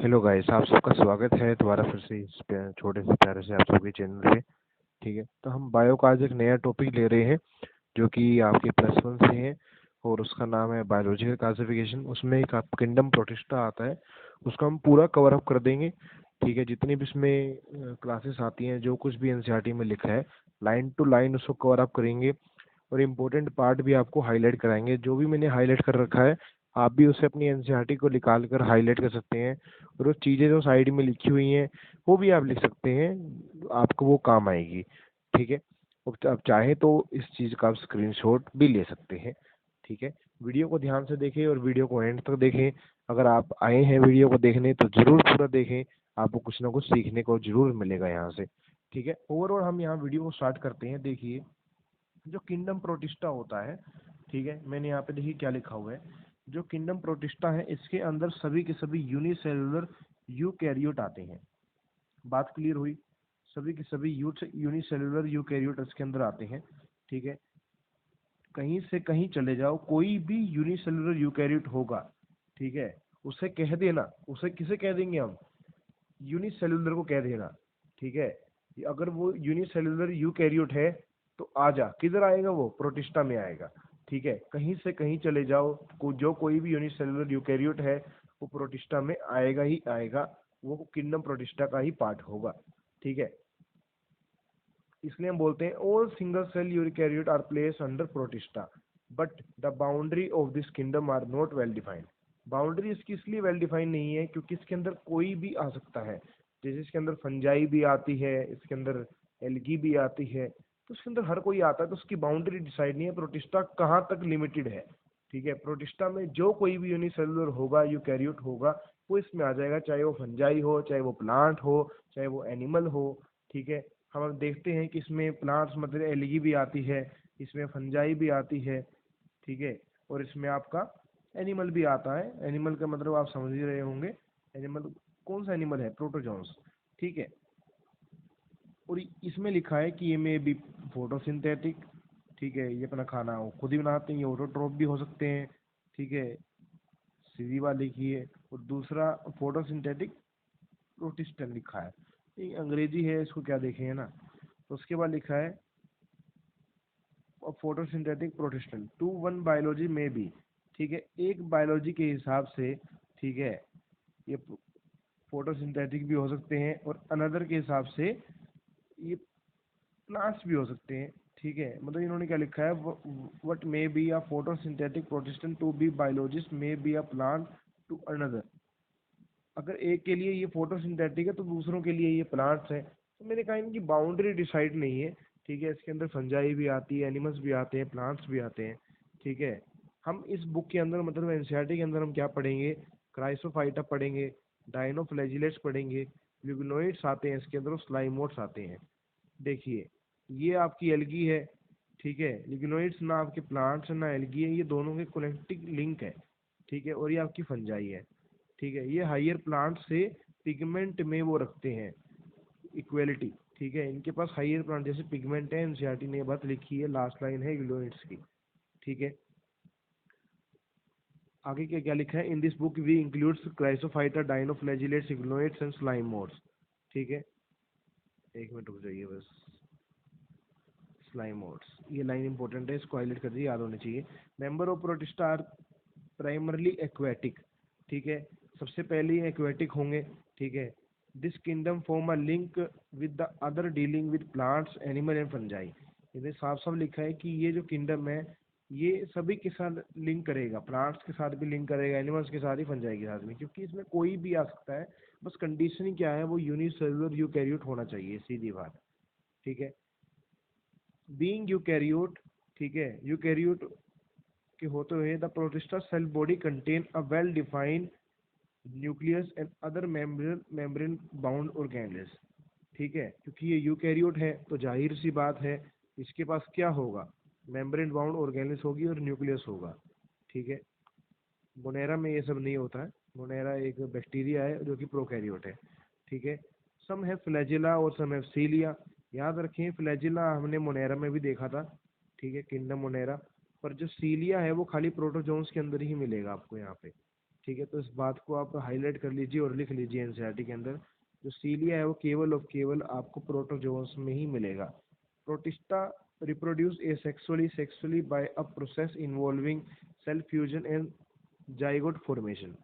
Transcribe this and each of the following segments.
Hello guys, आप सबका स्वागत है दोबारा फिर से इस छोटे से प्यारे से आप सबके चैनल पे। ठीक है, तो हम बायो का आज एक नया टॉपिक ले रहे हैं जो कि आपके +1 से है और उसका नाम है बायोलॉजिकल क्लासिफिकेशन। उसमें एक आप किंगडम प्रोटिस्टा आता है, उसको हम पूरा कवर अप कर देंगे। ठीक है, जितनी भी इसमें क्लासेस आती हैं, जो कुछ भी एनसीईआरटी में लिखा है, लाइन टू लाइन उसको कवर अप करेंगे और इम्पोर्टेंट पार्ट भी आपको हाईलाइट कराएंगे। जो भी मैंने हाईलाइट कर रखा है, आप भी उसे अपनी एनसीईआरटी को निकाल कर हाईलाइट कर सकते हैं और वो चीज़ें जो साइड में लिखी हुई हैं वो भी आप लिख सकते हैं, आपको वो काम आएगी। ठीक है, आप चाहें तो इस चीज़ का आप स्क्रीनशॉट भी ले सकते हैं। ठीक है, वीडियो को ध्यान से देखें और वीडियो को एंड तक देखें। अगर आप आए हैं वीडियो को देखने तो ज़रूर पूरा देखें, आपको कुछ ना कुछ सीखने को ज़रूर मिलेगा यहाँ से। ठीक है, ओवरऑल हम यहाँ वीडियो को स्टार्ट करते हैं। देखिए, जो किंगडम प्रोटिस्टा होता है, ठीक है, मैंने यहाँ पे देखिए क्या लिखा हुआ है। जो किंगडम प्रोटिस्टा है, इसके अंदर सभी के सभी यूनिसेलुलर यूकैरियोट आते हैं। बात क्लियर हुई? सभी के सभी यूनिसेलुलर यूकैरियोट इसके अंदर आते हैं। ठीक है, कहीं से कहीं चले जाओ, कोई भी यूनिसेलुलर यूकैरियोट होगा, ठीक है, उसे कह देना, उसे किसे कह देंगे हम? यूनिसेलुलर को कह देना। ठीक है, अगर वो यूनिसेलुलर यूकैरियोट है तो आजा, किधर आएगा? वो प्रोटिस्टा में आएगा। ठीक है, कहीं से कहीं चले जाओ, जो कोई भी यूनिसेलुलर यूकैरियोट है वो प्रोटिस्टा में आएगा ही आएगा, वो किंगडम प्रोटिस्टा का ही पार्ट होगा। ठीक है, इसलिए हम बोलते हैं all single cell eukaryote are place under protista, but the boundary of this kingdom are not well defined. Boundary इसकी इसलिए वेल डिफाइंड नहीं है क्योंकि इसके अंदर कोई भी आ सकता है। जैसे इसके अंदर फंजाई भी आती है, इसके अंदर एल्गी भी आती है, तो इसके अंदर हर कोई आता है, तो उसकी बाउंड्री डिसाइड नहीं है प्रोटिस्टा कहाँ तक लिमिटेड है। ठीक है, प्रोटिस्टा में जो कोई भी यूनिसेलुलर होगा, यूकैरियोट होगा, वो इसमें आ जाएगा, चाहे वो फंजाई हो, चाहे वो प्लांट हो, चाहे वो एनिमल हो। ठीक है, हम अब देखते हैं कि इसमें प्लांट्स मतलब एलगी भी आती है, इसमें फंजाई भी आती है। ठीक है, और इसमें आपका एनिमल भी आता है। एनिमल का मतलब आप समझ ही रहे होंगे, एनिमल कौन सा एनिमल है? प्रोटोजोन्स। ठीक है, और इसमें लिखा है कि ये में भी फोटोसिंथेटिक। ठीक है, ये अपना खाना वो खुद ही बनाते हैं, ये ऑटोट्रोफ भी हो सकते हैं। ठीक है, सीधी बात लिखी है। और दूसरा फोटोसिंथेटिक प्रोटिस्टन लिखा है, ये अंग्रेजी है, इसको क्या देखेंगे ना। तो उसके बाद लिखा है और photosynthetic protistan to one biology में भी। ठीक है, एक बायोलॉजी के हिसाब से, ठीक है, ये फोटोसिंथेटिक भी हो सकते हैं और अनदर के हिसाब से ये प्लांट्स भी हो सकते हैं। ठीक है, मतलब इन्होंने क्या लिखा है, what may be a photosynthetic protistan to be biologist may be a plant to another. अगर एक के लिए ये फोटोसिंथेटिक है तो दूसरों के लिए ये प्लांट्स है। तो मैंने कहा इनकी बाउंड्री डिसाइड नहीं है। ठीक है, इसके अंदर फंजाई भी आती है, एनिमल्स भी आते हैं, प्लांट्स भी आते हैं। ठीक है, हम इस बुक के अंदर मतलब एनसीईआरटी के अंदर हम क्या पढ़ेंगे? क्राइसोफाइटा पढ़ेंगे, डायनोफ्लैजिलेट्स पढ़ेंगे, लिग्नोइड्स आते हैं इसके अंदर और स्लाइमोट्स आते हैं। देखिए, ये आपकी एल्गी है। ठीक है, लिग्नोइड्स ना आपके प्लांट्स ना एल्गी है, ये दोनों के कनेक्टिंग लिंक है। ठीक है, और ये आपकी फंजाई है। ठीक है, ये हायर प्लांट से पिगमेंट में वो रखते हैं इक्वेलिटी। ठीक है, इनके पास हायर प्लांट जैसे पिगमेंट है। एनसीईआरटी ने बात लिखी है, लास्ट लाइन है ग्लोइड्स की। ठीक है, आगे क्या क्या लिखा है? In this book we includes Chrysophyta, dinoflagellates, euglenoids and slime moulds. ठीक है, एक मिनट रुक जाइए बस। स्लाइम मोड्स, ये लाइन इंपॉर्टेंट है, इसको हाईलाइट कर दीजिए, याद होनी चाहिए। Member of Protista are primarily aquatic. ठीक है, सबसे पहले ये एक्वेटिक होंगे। ठीक है, this kingdom form a link with the other dealing with plants, animal and fungi. इसमें साफ साफ लिखा है कि ये जो किंगडम है ये सभी के साथ लिंक करेगा, प्लांट्स के साथ भी लिंक करेगा, एनिमल्स के साथ ही, फंजाई के साथ भी, क्योंकि इसमें कोई भी आ सकता है। बस कंडीशन ही क्या है, वो यूनिसेलुलर यूकैरियोट होना चाहिए, सीधी बात। ठीक है, बीइंग यूकैरियोट, ठीक है, यूकैरियोट के होते हुए the protista cell body contain a well defined nucleus and other membrane bound organelles. ठीक है, क्योंकि ये यूकैरियोट है तो जाहिर सी बात है इसके पास क्या होगा? मेम्ब्रेन बाउंड ऑर्गेनेल्स होगी और न्यूक्लियस होगा। ठीक है, मोनेरा में ये सब नहीं होता है। मोनेरा एक बैक्टीरिया है जो कि प्रोकैरियोट है। ठीक है, सम है फ्लैजिला और सम है सीलिया। याद रखें, फ्लैजिला हमने मोनेरा में भी देखा था। ठीक है, किंगडम मोनेरा। पर जो सीलिया है वो खाली प्रोटोजोन्स के अंदर ही मिलेगा आपको यहाँ पे। ठीक है, तो इस बात को आप हाईलाइट कर लीजिए और लिख लीजिए एनसीईआरटी के अंदर। जो सीलिया है वो केवल और केवल आपको प्रोटोजोन्स में ही मिलेगा। Protista reproduce sexually by a process involving cell fusion and zygote formation.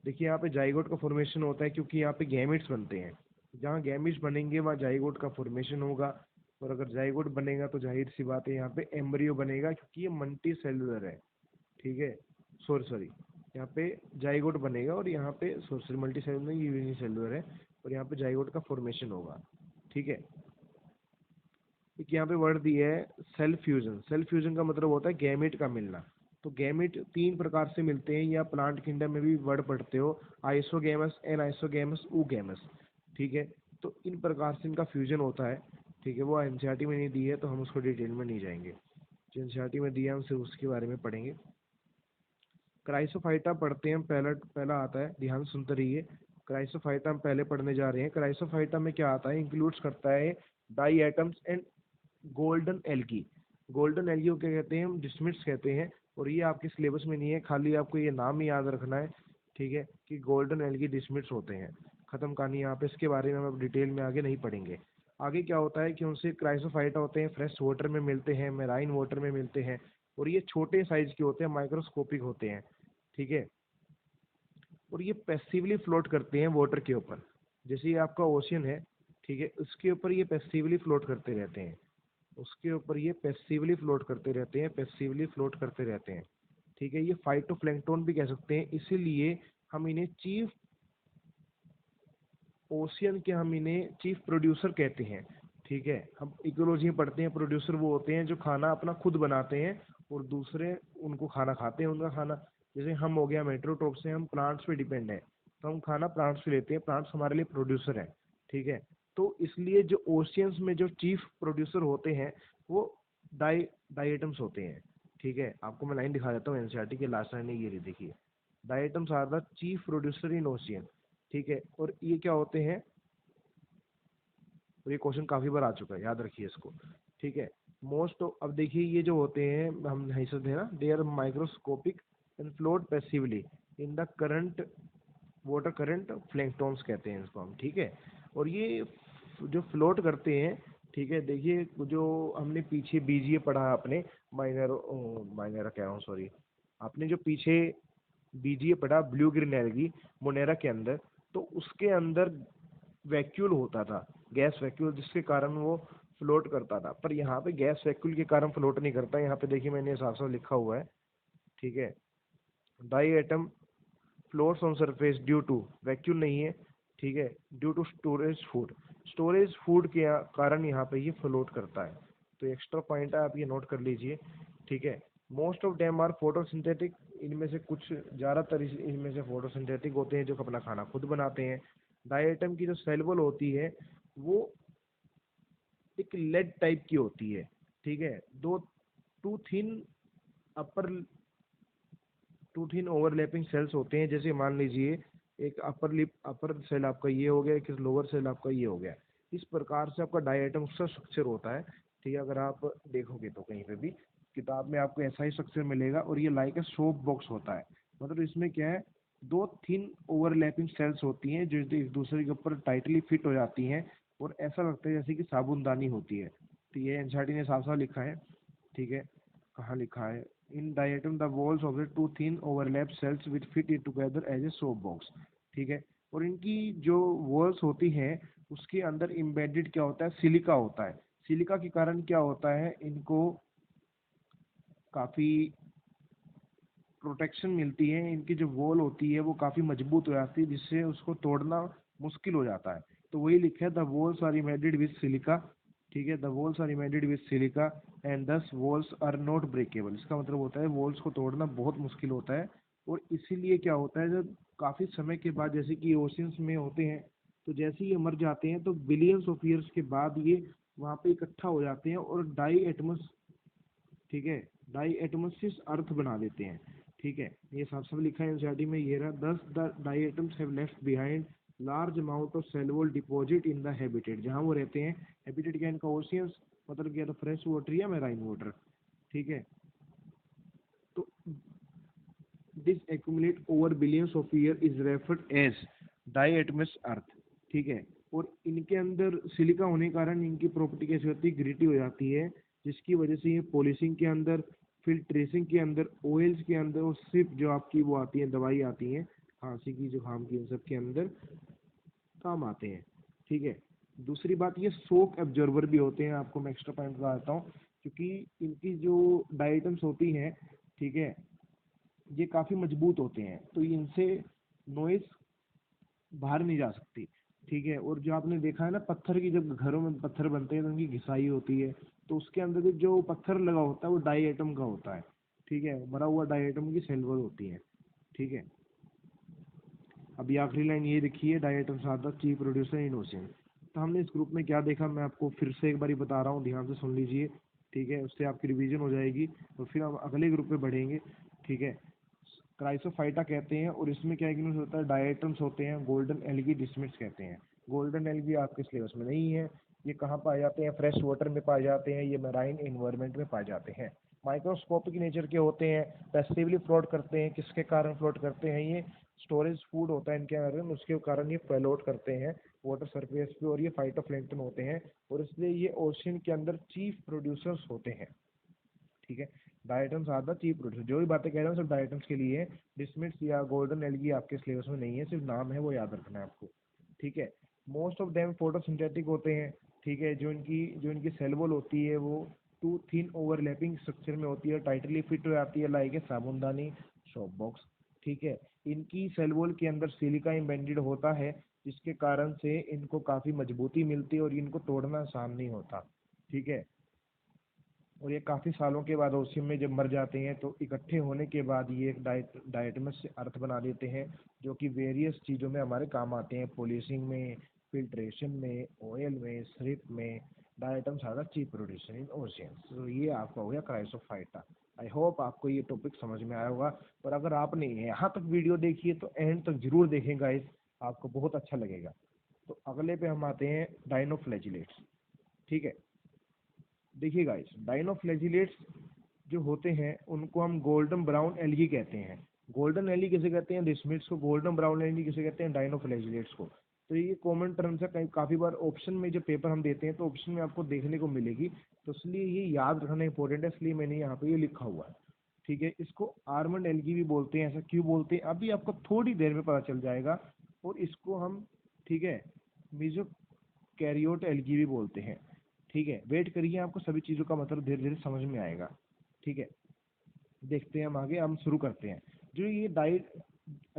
देखिए यहाँ पे जाइगोट का फॉर्मेशन होता है क्योंकि यहाँ पे गैमेट्स बनते हैं। जहाँ गैमेट्स बनेंगे वहाँ जाइगोट का फॉर्मेशन होगा, और अगर जाइगोट बनेगा तो जाहिर सी बात है यहाँ पे एम्ब्रियो बनेगा, क्योंकि ये मल्टी सेलुलर है। ठीक है, सॉरी यहाँ पे जाइगोट बनेगा और यहाँ पे सॉरी मल्टी सेलुलर नहीं, यूनिसेलुलर है, और यहाँ पे जाइगोट का फॉर्मेशन होगा। ठीक है, एक यहाँ पे वर्ड दिया है सेल फ्यूजन। सेल फ्यूजन का मतलब होता है गैमेट का मिलना। तो गैमेट तीन प्रकार से मिलते हैं, या प्लांट किंगडम में भी वर्ड पढ़ते हो, आइसोगेमस, एनाइसोगेमस, ऊगेमस। ठीक है, तो इन प्रकार से इनका फ्यूजन होता है। ठीक है, वो एनसीईआरटी में नहीं दी है तो हम उसको डिटेल में नहीं जाएंगे। जो एनसीईआरटी में दिया है हम सिर्फ उसके बारे में पढ़ेंगे। क्राइसोफाइटा पढ़ते हैं, पहला पहला आता है, ध्यान सुनते रहिए। क्राइसोफाइटा हम पहले पढ़ने जा रहे हैं। क्राइसोफाइटा में क्या आता है, इंक्लूड्स करता है diatoms and golden algae. Golden algae को क्या कहते हैं, हम डिस्मिड्स कहते हैं, और ये आपके सिलेबस में नहीं है, खाली आपको ये नाम ही याद रखना है। ठीक है, कि गोल्डन एल्गी डिस्मिड्स होते हैं, खत्म कहानी यहाँ पे। इसके बारे में हम अब डिटेल में आगे नहीं पढ़ेंगे। आगे क्या होता है कि उनसे क्राइसोफाइटा होते हैं, फ्रेश वाटर में मिलते हैं, मेराइन वाटर में मिलते हैं, और ये छोटे साइज के होते हैं, माइक्रोस्कोपिक होते हैं। ठीक है, और ये पैसिवली फ्लोट करते हैं वाटर के ऊपर। जैसे ये आपका ओशियन है, ठीक है, उसके ऊपर ये पैसिवली फ्लोट करते रहते हैं, उसके ऊपर ये पैसिवली फ्लोट करते रहते हैं, पैसिवली फ्लोट करते रहते हैं। ठीक है, ये फाइटोप्लैंक्टन भी कह सकते हैं, इसीलिए हम इन्हें चीफ ओशियन के, हम इन्हें चीफ प्रोड्यूसर कहते हैं। ठीक है, हम इकोलॉजी में पढ़ते हैं, प्रोड्यूसर वो होते हैं जो खाना अपना खुद बनाते हैं और दूसरे उनको खाना खाते हैं, उनका खाना। जैसे हम हो गया मेट्रोट्रोप से, हम प्लांट्स पे डिपेंड है, तो हम खाना प्लांट्स से लेते हैं, प्लांट्स हमारे लिए प्रोड्यूसर है। ठीक है, तो इसलिए जो ओशियंस में जो चीफ प्रोड्यूसर होते हैं वो डाई डाइटम्स होते हैं। ठीक है, आपको मैं लाइन दिखा देता हूँ, एनसीईआरटी के लास्ट लाइन ये देखिए, diatoms are the chief producer in ocean. ठीक है, और ये क्या होते हैं, और ये क्वेश्चन काफी बार आ चुका है, याद रखिए इसको। ठीक है, मोस्ट, अब देखिए ये जो होते हैं, हम नहीं सकते हैं ना, they are microscopic and float passively in the current water current, planktons कहते हैं इसको हम। ठीक है, और ये जो फ्लोट करते हैं, ठीक है, देखिए जो हमने पीछे बीजीए पढ़ा अपने, माइनर माइनर कह रहा हूँ सॉरी, आपने जो पीछे बीजीए पढ़ा ब्लू ग्रीन एल्गी मोनेरा के अंदर, तो उसके अंदर वैक्यूल होता था, गैस वैक्यूल, जिसके कारण वो फ्लोट करता था। पर यहाँ पे गैस वैक्यूल के कारण फ्लोट नहीं करता। यहाँ पे देखिए मैंने साफ साफ लिखा हुआ है। ठीक है, diatom floats on surface due to, vacuole नहीं है। ठीक है, ड्यू टू स्टोरेज फूड के कारण यहाँ पे ये फ्लोट करता है। तो एक्स्ट्रा पॉइंट है, आप ये नोट कर लीजिए। ठीक है, most of them are photosynthetic, इनमें से कुछ ज़्यादातर इनमें से फोटोसिंथेटिक होते हैं, जो अपना खाना खुद बनाते हैं। डाइएटम की जो सेलुबल होती है वो एक लेड टाइप की होती है। ठीक है, दो two thin upper two thin overlapping cells होते हैं। जैसे मान लीजिए एक अपर लिप, अपर सेल आपका ये हो गया, एक लोअर सेल आपका ये हो गया। इस प्रकार से आपका डाइएटम का स्ट्रक्चर होता है। ठीक है, अगर आप देखोगे तो कहीं पे भी किताब में आपको ऐसा ही स्ट्रक्चर मिलेगा, और ये लाइक ए सोप बॉक्स होता है। मतलब इसमें क्या है, दो थिन ओवरलैपिंग सेल्स होती हैं जो एक दूसरे के ऊपर टाइटली फिट हो जाती हैं, और ऐसा लगता है जैसे कि साबुनदानी होती है। तो ये एनसीईआरटी ने साफ साफ लिखा है। ठीक है, कहाँ लिखा है, in diatom the walls of the two thin overlap cells which fit it together as a soap box. ठीक है, और इनकी जो वॉल्स होती हैं उसके अंदर इम्बेडेड क्या होता है, सिलिका होता है। सिलिका के कारण क्या होता है, इनको काफ़ी प्रोटेक्शन मिलती है, इनकी जो वॉल होती है वो काफ़ी मजबूत हो जाती है, जिससे उसको तोड़ना मुश्किल हो जाता है। तो वही लिखा है, the walls are embedded with silica. ठीक है, the walls are embedded with silica and thus walls are not breakable. इसका मतलब होता है वॉल्स को तोड़ना बहुत मुश्किल होता है, और इसीलिए क्या होता है, जब काफ़ी समय के बाद, जैसे कि ओशियंस में होते हैं, तो जैसे ही ये मर जाते हैं तो बिलियंस ऑफ ईयर्स के बाद ये वहाँ पे इकट्ठा हो जाते हैं और डाई एटमस, ठीक है, डाई एटमोसिस अर्थ बना देते हैं। ठीक है, ये साफ साफ लिखा है एनसीईआरटी में, ये रहा, दस the diatoms have left behind large amount of cellular deposit in the habitat, जहाँ वो रहते हैं। हैबिटेट क्या इनका, ओशियंस, मतलब क्या, तो फ्रेश वाटर या मैराइन वाटर। ठीक है, तो this accumulate over billions of year is referred as diatomaceous earth, ठीक है। और इनके अंदर सिलिका होने के कारण इनकी प्रॉपर्टी कैसी होती है, ग्रिटी हो जाती है, जिसकी वजह से ये पॉलिशिंग के अंदर, फिल्ट्रेशन के अंदर, ऑयल्स के अंदर, और सिर्फ जो आपकी वो आती है दवाई आती है खांसी की जुकाम की, इन सब के अंदर काम आते हैं, ठीक है। दूसरी बात, ये शॉक एब्जॉर्बर भी होते हैं, आपको मैं एक्स्ट्रा पॉइंट बता देता हूँ, क्योंकि इनकी जो डाइटम्स होती हैं, ठीक है, ये काफ़ी मजबूत होते हैं, तो इनसे नॉइस बाहर नहीं जा सकती, ठीक है। और जो आपने देखा है ना, पत्थर की, जब घरों में पत्थर बनते हैं तो उनकी घिसाई होती है, तो उसके अंदर भी जो पत्थर लगा होता है वो डाई एटम का होता है, ठीक है, मरा हुआ डाई एटम की सेल्वर होती है, ठीक है। अभी आखिरी लाइन ये देखिए, diatoms are the chief producer in ocean. तो हमने इस ग्रुप में क्या देखा, मैं आपको फिर से एक बारी बता रहा हूँ, ध्यान से सुन लीजिए, ठीक है, उससे आपकी रिवीजन हो जाएगी, तो फिर हम अगले ग्रुप में बढ़ेंगे, ठीक है। क्राइसोफाइटा कहते हैं, और इसमें क्या यूज होता है, डायटम्स होते हैं, गोल्डन एल्गी डिस्मिट्स कहते हैं। गोल्डन एल्गी आपके सिलेबस में नहीं है, ये कहाँ पाए जाते हैं, फ्रेश वाटर में पाए जाते हैं, ये मैराइन इन्वायरमेंट में पाए जाते हैं, माइक्रोस्कोपिक नेचर के होते हैं, पैसिवली फ्लोट करते हैं, किसके कारण फ्लोट करते हैं, ये स्टोरेज फूड होता है इनके अंदर, उसके कारण ये फ्लोट करते हैं वाटर सरफेस पे, और ये फाइटोप्लैंक्टन होते हैं, और इसलिए ये ओशियन के अंदर चीफ प्रोड्यूसर्स होते हैं, ठीक है। Diatoms are the chief producer, जो भी बातें कह रहे हैं सब डायटम्स के लिए है, डिस्मिट्स या गोल्डन एल्गी आपके सिलेबस में नहीं है, सिर्फ नाम है, वो याद रखना है आपको, ठीक है। मोस्ट ऑफ देम फोटोसिंथेटिक होते हैं, ठीक है, जो इनकी सेल वॉल होती है वो टू थिन ओवरलैपिंग स्ट्रक्चर में होती है, टाइटली फिट हो जाती है, लाइक ए साबुनदानी, शॉप बॉक्स, ठीक है। इनकी सेल वॉल के अंदर सिलिका एम्बेडेड होता है, जिसके कारण से इनको काफ़ी मजबूती मिलती है, और इनको तोड़ना आसान नहीं होता, ठीक है। और ये काफ़ी सालों के बाद ओशियन में जब मर जाते हैं, तो इकट्ठे होने के बाद ये एक डायटमस से अर्थ बना देते हैं, जो कि वेरियस चीज़ों में हमारे काम आते हैं, पॉलिशिंग में, फिल्ट्रेशन में, ऑयल में, स्रिप में। Diatoms are the chief producer in ocean. तो ये आपका हो गया क्राइसोफाइटा। आई होप आपको ये टॉपिक समझ में आया होगा, और अगर आपने यहाँ तक वीडियो देखी है तो एंड तक जरूर देखें गाइस, आपको बहुत अच्छा लगेगा। तो अगले पे हम आते हैं, डाइनोफ्लैजिलेट्स, ठीक है। देखिए गाइस, डाइनोफ्लैजिलेट्स जो होते हैं उनको हम गोल्डन ब्राउन एल्गी कहते हैं। गोल्डन एल्गी किसे कहते हैं, डिस्मिट्स को। गोल्डन ब्राउन एल्गी किसे कहते हैं, डाइनोफ्लैजिलेट्स को। तो ये कॉमन टर्म्स है, कई काफ़ी बार ऑप्शन में, जो पेपर हम देते हैं तो ऑप्शन में आपको देखने को मिलेगी, तो इसलिए ये याद रखना इंपॉर्टेंट है, इसलिए मैंने यहाँ पे ये लिखा हुआ है, ठीक है। इसको आर्मंड एल्गी भी बोलते हैं, ऐसा क्यों बोलते हैं अभी आपको थोड़ी देर में पता चल जाएगा। और इसको हम, ठीक है, मीजो कैरियोट एल्गी भी बोलते हैं, ठीक है। वेट करिए, आपको सभी चीज़ों का मतलब धीरे धीरे समझ में आएगा, ठीक है। देखते हैं हम आगे, हम शुरू करते हैं। जो ये डाइट,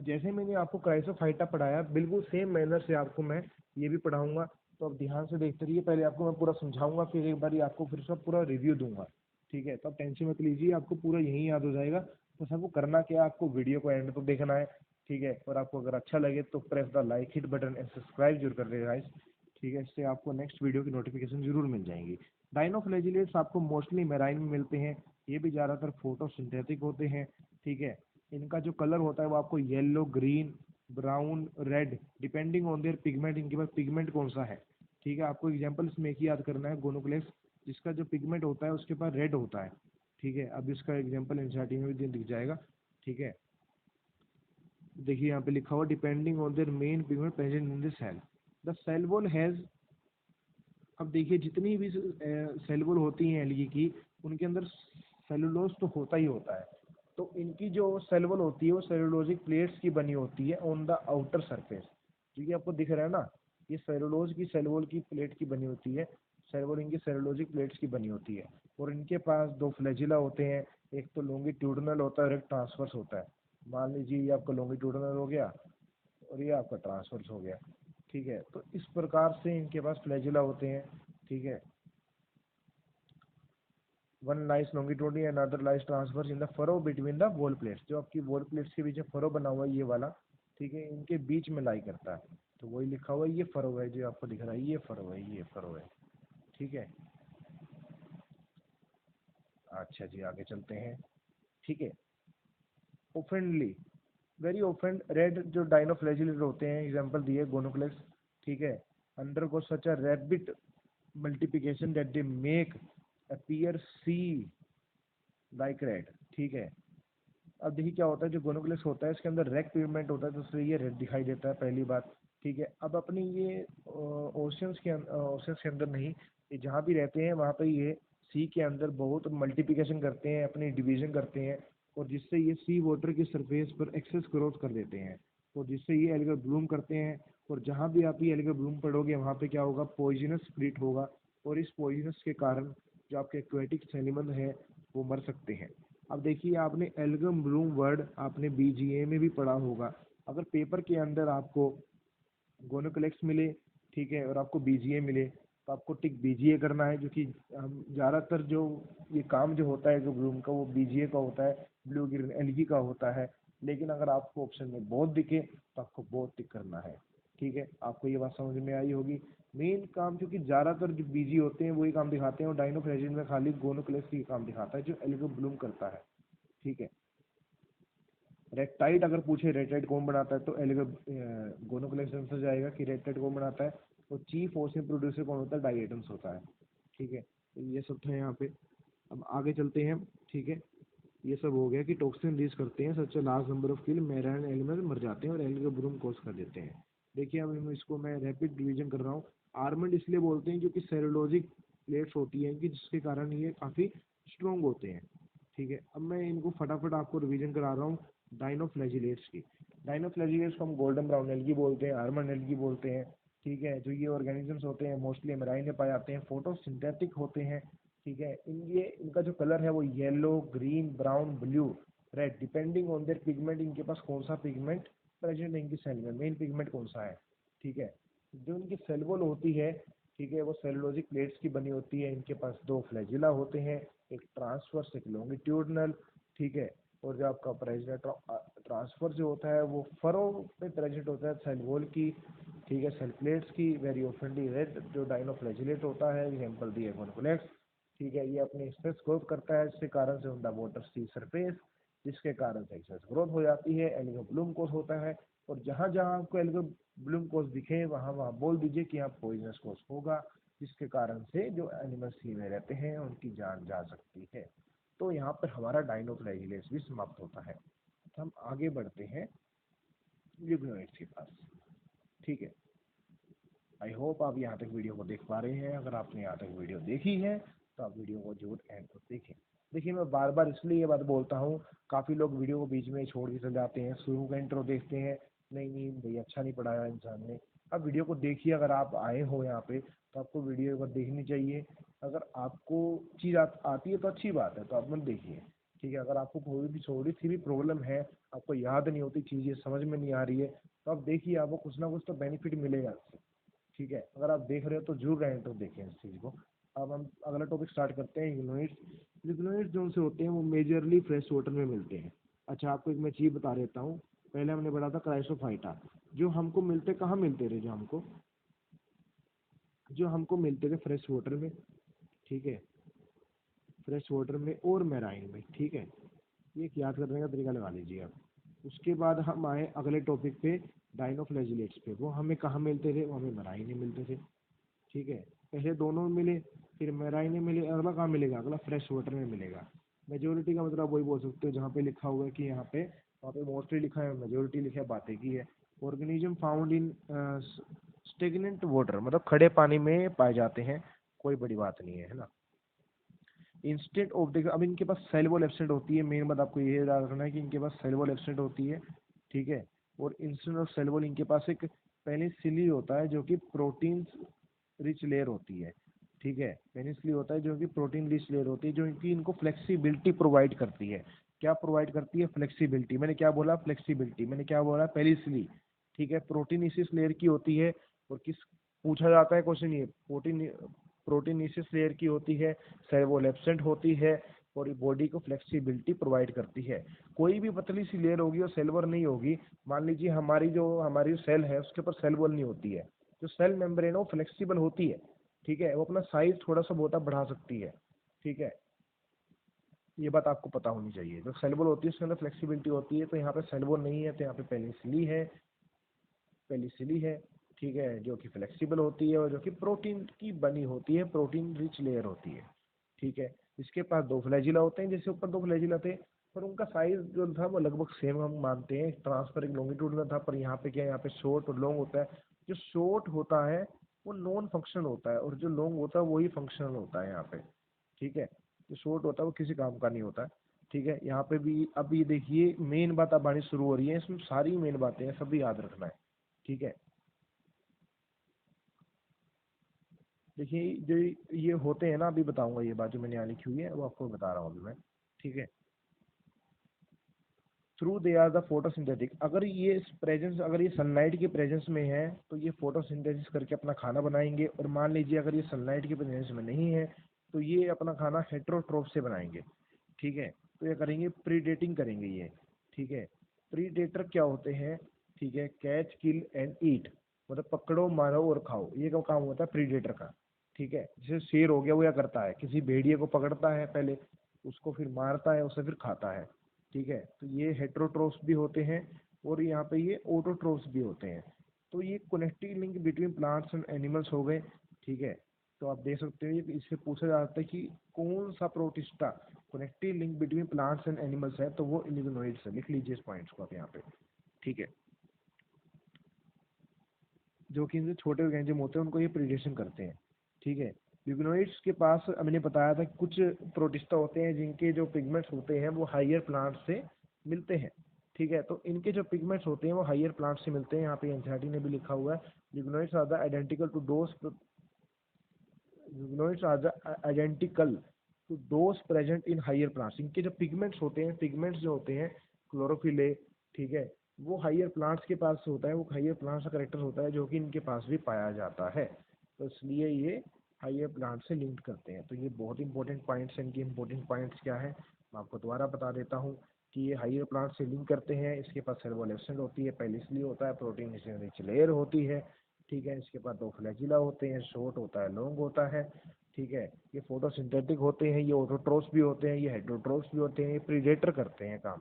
जैसे मैंने आपको क्राइसोफाइटा पढ़ाया, बिल्कुल सेम मैनर से आपको मैं ये भी पढ़ाऊंगा, तो अब ध्यान से देखते रहिए। पहले आपको मैं पूरा समझाऊंगा, फिर एक बार आपको फिर से पूरा रिव्यू दूंगा, ठीक है। तो आप टेंशन मत लीजिए, आपको पूरा यही याद हो जाएगा। तो सबको करना क्या है, आपको वीडियो को एंड तक देखना है, ठीक है। और आपको अगर अच्छा लगे तो press the like hit button and subscribe जरूर कर देगा गाइस, ठीक है। इससे आपको नेक्स्ट वीडियो की नोटिफिकेशन जरूर मिल जाएंगी। डाइनोफ्लैजिलेट्स आपको मोस्टली मेराइन में मिलते हैं, ये भी ज़्यादातर फोटोसिंथेटिक होते हैं, ठीक है। इनका जो कलर होता है वो आपको yellow, green, brown, red, depending on there pigment, इनके पास पिगमेंट कौन सा है, ठीक है। आपको एग्जाम्पल इसमें एक ही याद करना है, गोनोक्लेक्स, जिसका जो पिगमेंट होता है उसके पास रेड होता है, ठीक है। अब इसका एग्जाम्पल एनसीईआरटी में भी दिख जाएगा, ठीक है। देखिए यहाँ पे लिखा हुआ, depending on their main pigment present in the cell, the cell wall has. अब देखिए, जितनी भी सेल वॉल होती हैं एलगी की, उनके अंदर सेलुलोज तो होता ही होता है। तो इनकी जो सेल वॉल होती है वो सेलुलोजिक प्लेट्स की बनी होती है ऑन द आउटर सरफेस, जो कि आपको दिख रहा है ना, ये सेलुलोज की सेल वॉल की प्लेट की बनी होती है, सेल वॉल इनकी सेलुलोजिक प्लेट्स की बनी होती है। और इनके पास दो फ्लैजिला होते हैं, एक तो लॉन्गिट्यूडनल होता है और एक ट्रांसवर्स होता है। मान लीजिए ये आपका लॉन्गिट्यूडनल हो गया, और ये आपका ट्रांसवर्स हो गया, ठीक है। तो इस प्रकार से इनके पास फ्लैजिला होते हैं, ठीक है। One lies longitudinally and other lies transverse in the furrow between the wall plates, जो आपकी वॉल प्लेट्स के बीच में फरो बना हुआ है ये वाला, ठीक है, इनके बीच में लाई करता है। तो वही लिखा हुआ है, ये फरो है जो आपको दिख रहा है, ये फरो है, ये फरो है, ठीक है। अच्छा जी, आगे चलते हैं, ठीक है। ओफेंडली, वेरी ओफेंड रेड जो डाइनोफ्लैजिलेट होते हैं, एग्जांपल दिए गोनोक्लेक्स, ठीक है, undergo such a rapid multiplication that they make appear sea like red, ठीक है। अब देखिए क्या होता है, जो गोनोक्लेक्स होता है इसके अंदर रेड पिगमेंट होता है, तो इसलिए ये रेड दिखाई देता है, पहली बात। ठीक है, अब अपनी ये ओशंस के अंदर नहीं, ये जहाँ भी रहते हैं वहाँ पे ये सी के अंदर बहुत मल्टीप्लिकेशन करते हैं, अपनी डिवीजन करते हैं, और जिससे ये सी वाटर की सरफेस पर एक्सेस ग्रोथ कर देते हैं, और जिससे ये एल्गल ब्लूम करते हैं। और जहाँ भी आप ये एल्गल ब्लूम पढ़ोगे वहाँ पे क्या होगा, पॉइजनस स्प्लिट होगा, और इस पॉइजनस के कारण जो आपके एक्वेटिक एनिमल हैं वो मर सकते हैं। अब देखिए, आपने एल्गम ब्लूम वर्ड आपने बीजीए में भी पढ़ा होगा। अगर पेपर के अंदर आपको गोनोक्लेक्स मिले, ठीक है, और आपको बीजीए मिले, तो आपको टिक बीजीए करना है, जो कि हम ज़्यादातर जो ये काम जो होता है जो ब्लूम का वो बीजीए का होता है, ब्लू ग्रीन एलगी का होता है। लेकिन अगर आपको ऑप्शन में बोथ दिखे तो आपको बोथ टिक करना है। ठीक है, आपको ये बात समझ में आई होगी। मेन काम, क्योंकि ज़्यादातर जो बीजी होते हैं वही काम दिखाते हैं, और डाइनोफ्रेजिन में खाली गोनोक्लेक्स ही काम दिखाता है जो एल्गो ब्लूम करता है। ठीक है, रेक्टाइट अगर पूछे रेक्टाइट कौन बनाता है, तो एलिगो गोनोक्लेक्स आंसर जाएगा कि रेक्टाइट कौन बनाता है। तो चीफ ओसिन प्रोड्यूसर कौन होता है, डाइएटम्स होता है। ठीक है, तो ये सब था यहाँ पे। अब आगे चलते हैं। ठीक है, ये सब हो गया कि टॉक्सिन रिलीज करते हैं, सच large number of kill marine animal मर जाते हैं और एल्गो ब्रूम कॉज कर देते हैं। देखिए, अब इसको मैं रैपिड रिवीजन कर रहा हूँ। आर्मंड इसलिए बोलते हैं क्योंकि सेरोलॉजिक प्लेट्स होती हैं कि जिसके कारण ये काफ़ी स्ट्रोंग होते हैं। ठीक है, अब मैं इनको फटाफट आपको रिवीजन करा रहा हूँ डाइनोफ्लैजिलेट्स की। डाइनोफ्लैजिलेट्स को हम गोल्डन ब्राउन एल्गी बोलते हैं, आर्मंड एल्गी बोलते हैं। ठीक है, जो ये ऑर्गेनिजम्स होते हैं मोस्टली मेराइन में पाए जाते हैं, फोटोसिंथेटिक होते हैं। ठीक है, इनका जो कलर है वो yellow, green, brown, blue, red, depending on there pigment, इनके पास कौन सा पिगमेंट प्रेजेंट है इनकी सेल में, मेन पिगमेंट कौन सा है। ठीक है, जो इनकी सेल वॉल होती है, ठीक है, वो सेलुलोजिक प्लेट्स की बनी होती है। इनके पास दो फ्लैजिला होते हैं, एक ट्रांसवर्स एक लॉन्गिट्यूडनल। ठीक है, और जो आपका प्रेजेंट ट्रांसफर जो होता है वो फरो पे प्रेजेंट होता है सेल वॉल की। ठीक है, सेल प्लेट्स की वेरी ऑफनली रेड जो डाइनोफ्लैजिलेट होता है, एग्जांपल दिए गोनोक्लेक्स। ठीक है, ये अपनी स्ट्रेस ग्रोथ करता है, जिसके कारण से उनका वाटर सी सरफेस, जिसके कारण से एक्सेस ग्रोथ हो जाती है, एल्गो ब्लूम कोस होता है। और जहाँ जहाँ आपको एल्गो ब्लूम कोस दिखे वहाँ वहाँ बोल दीजिए कि यहाँ पॉइजनस कोस होगा, जिसके कारण से जो एनिमल सी में रहते हैं उनकी जान जा सकती है। तो यहाँ पर हमारा डाइनोफ्लैजिलेट्स भी समाप्त होता है। तो हम आगे बढ़ते हैं लिग्नोइड्स के पास। ठीक है, आई होप आप यहाँ तक वीडियो को देख पा रहे हैं। अगर आपने यहाँ तक वीडियो देखी है तो आप वीडियो को जरूर एंड तक देखें। देखिए, मैं बार बार इसलिए ये बात बोलता हूँ, काफ़ी लोग वीडियो को बीच में छोड़ के चले जाते हैं, शुरू का इंट्रो देखते हैं, नहीं नहीं भैया अच्छा नहीं पढ़ाया इंसान ने। अब वीडियो को देखिए, अगर आप आए हो यहाँ पे तो आपको वीडियो को देखनी चाहिए। अगर आपको चीज़ आती है तो अच्छी बात है, तो आप मत देखिए। ठीक है, अगर आपको कोई भी थोड़ी सी भी प्रॉब्लम है, आपको याद नहीं होती चीज़ें, समझ में नहीं आ रही है, तो आप देखिए, आपको कुछ ना कुछ तो बेनिफिट मिलेगा इससे। ठीक है, अगर आप देख रहे हो तो जरूर रहें तो देखें इस चीज़ को। अब हम अगला टॉपिक स्टार्ट करते हैं, लिग्नोइड्स। लिग्नोइड्स जो से होते हैं वो मेजरली फ्रेश वाटर में मिलते हैं। अच्छा, आपको एक मैं चीज़ बता देता हूँ। पहले हमने पढ़ा था क्राइसोफाइटा, जो हमको मिलते कहाँ मिलते थे, जो हमको मिलते थे फ्रेश वाटर में। ठीक है, फ्रेश वाटर में और मैराइन में। ठीक है, ये एक याद करने का तरीका लगा लीजिए आप। उसके बाद हम आए अगले टॉपिक पे, डाइनोफ्लैजिलेट्स पे। वो हमें कहाँ मिलते थे, वो हमें मैराइन में मिलते थे। ठीक है, पहले दोनों में मिले, फिर मैराइन में मिले, अगला कहाँ मिलेगा, अगला फ्रेश वाटर में मिलेगा। मेजोरिटी का मतलब वही बोल सकते हो, जहाँ पे लिखा हुआ है कि यहाँ पे, वहाँ पे मोस्टली लिखा है, मेजोरिटी लिखा है, बातें की है। Organism found in stagnant water, मतलब खड़े पानी में पाए जाते हैं, कोई बड़ी बात नहीं है ना। इंस्टेंट ऑफ द, अब इनके पास सेल वॉल एब्सेंट होती है, मेन बात आपको ये याद रखना है कि इनके पास सेल वॉल एब्सेंट होती है। ठीक है, और इंस्टेंट ऑफ सेल वॉल इनके पास एक पेनिसिली होता है जो कि प्रोटीन रिच लेयर होती है। ठीक है, पेनिसिली होता है जो कि प्रोटीन रिच लेयर होती है, जो कि इनको फ्लेक्सिबिलिटी प्रोवाइड करती है। क्या प्रोवाइड करती है, फ्लेक्सिबिलिटी। मैंने क्या बोला, फ्लेक्सिबिलिटी। मैंने क्या बोला, पेनिसिली। ठीक है, प्रोटीन इस लेयर की होती है। और किस पूछा जाता है क्वेश्चन, ये प्रोटीन प्रोटीनिसिस लेयर की होती है, सेल वॉल एब्सेंट होती है, और ये बॉडी को फ्लेक्सिबिलिटी प्रोवाइड करती है। कोई भी पतली सी लेयर होगी और सेल वॉल नहीं होगी, मान लीजिए हमारी सेल है उसके ऊपर सेल वॉल नहीं होती है, जो सेल मेम्ब्रेन है वो फ्लेक्सिबल होती है। ठीक है, वो अपना साइज थोड़ा सा बहुत बढ़ा सकती है। ठीक है, ये बात आपको पता होनी चाहिए। जो सेल वॉल होती है उसके अंदर फ्लेक्सिबिलिटी होती है, तो यहाँ पे सेल वॉल नहीं है, तो यहाँ पे पेनिसिली है। ठीक है, जो कि फ्लेक्सिबल होती है और जो कि प्रोटीन की बनी होती है, प्रोटीन रिच लेयर होती है। ठीक है, इसके पास दो फ्लैजिला होते हैं, जैसे ऊपर दो फ्लैजिला थे, पर उनका साइज जो था वो लगभग सेम हम मानते हैं, ट्रांसफर एक लॉन्गिट्यूड में था, पर यहाँ पे क्या है, यहाँ पे शॉर्ट और लॉन्ग होता है। जो शॉर्ट होता है वो नॉन फंक्शनल होता है, और जो लॉन्ग होता है वही फंक्शनल होता है यहाँ पे। ठीक है, जो शॉर्ट होता है वो किसी काम का नहीं होता है। ठीक है, यहाँ पे भी अब ये देखिए मेन बात अब आनी शुरू हो रही है, इसमें सारी मेन बातें हैं, सभी याद रखना है। ठीक है, देखिए जो ये होते हैं ना, अभी बताऊंगा, ये बात जो मैंने यहाँ लिखी हुई है वो आपको बता रहा हूँ अभी मैं। ठीक है, through they are the photosynthetic, अगर ये प्रेजेंस, अगर ये सनलाइट के प्रेजेंस में है तो ये फोटोसिंथेसिस करके अपना खाना बनाएंगे, और मान लीजिए अगर ये सनलाइट के प्रेजेंस में नहीं है तो ये अपना खाना हेट्रोट्रोप से बनाएंगे। ठीक है, तो ये करेंगे प्रीडेटिंग करेंगे ये। ठीक है, प्रीडेटर क्या होते हैं? ठीक है, कैच किल एंड ईट, मतलब पकड़ो मारो और खाओ, ये का काम होता है प्रीडेटर का। ठीक है, जैसे शेर हो गया, वो क्या करता है, किसी भेड़िए को पकड़ता है पहले, उसको फिर मारता है, उसे फिर खाता है। ठीक है, तो ये हेट्रोट्रोफ्स भी होते हैं, और यहाँ पे ये ऑटोट्रोफ्स भी होते हैं। तो ये connective link between plants and animals हो गए। ठीक है, तो आप देख सकते हो ये इससे पूछा जाता है कि कौन सा protista connective link between plants and animals है, तो वो लिग्नोइड्स है। लिख लीजिए इस पॉइंट्स को आप यहाँ पे। ठीक है, जो कि इनसे छोटे ऑर्गेनिज्म होते हैं उनको ये प्रीडेशन करते हैं। ठीक है, लिग्नोइड्स के पास अब मैंने बताया था कि कुछ प्रोटिस्टा होते हैं जिनके जो पिगमेंट्स होते हैं वो हायर प्लांट से मिलते हैं। ठीक है, तो इनके जो पिगमेंट्स होते हैं वो हायर प्लांट से मिलते हैं, यहाँ पे एनसीईआरटी ने भी लिखा हुआ है, euglenoids are the identical to those, euglenoids are the identical to those present in higher plants. इनके जो पिगमेंट्स होते हैं, पिगमेंट्स जो होते हैं क्लोरोफिल है, ठीक है, वो हायर प्लांट्स के पास होता है, वो हायर प्लांट्स का करेक्टर होता है जो कि इनके पास भी पाया जाता है। तो इसलिए ये हायर प्लांट से लिंक करते हैं। तो ये बहुत इंपॉर्टेंट पॉइंट्स हैं। इनके इंपॉर्टेंट पॉइंट्स क्या है मैं आपको दोबारा बता देता हूँ कि ये हायर प्लांट से लिंक करते हैं, इसके पास सर्वोलेप्सेंट होती है, पहले इसलिए होता है, प्रोटीन रिच लेयर होती है। ठीक है, इसके पास दो फ्लैजिला होते हैं, शॉर्ट होता है, लॉन्ग होता है। ठीक है, ये फोटोसिंथेटिक होते हैं, ये ऑटोट्रोफ्स भी होते हैं, ये हेटरोट्रोफ्स भी होते हैं, ये प्रीडेटर करते हैं काम।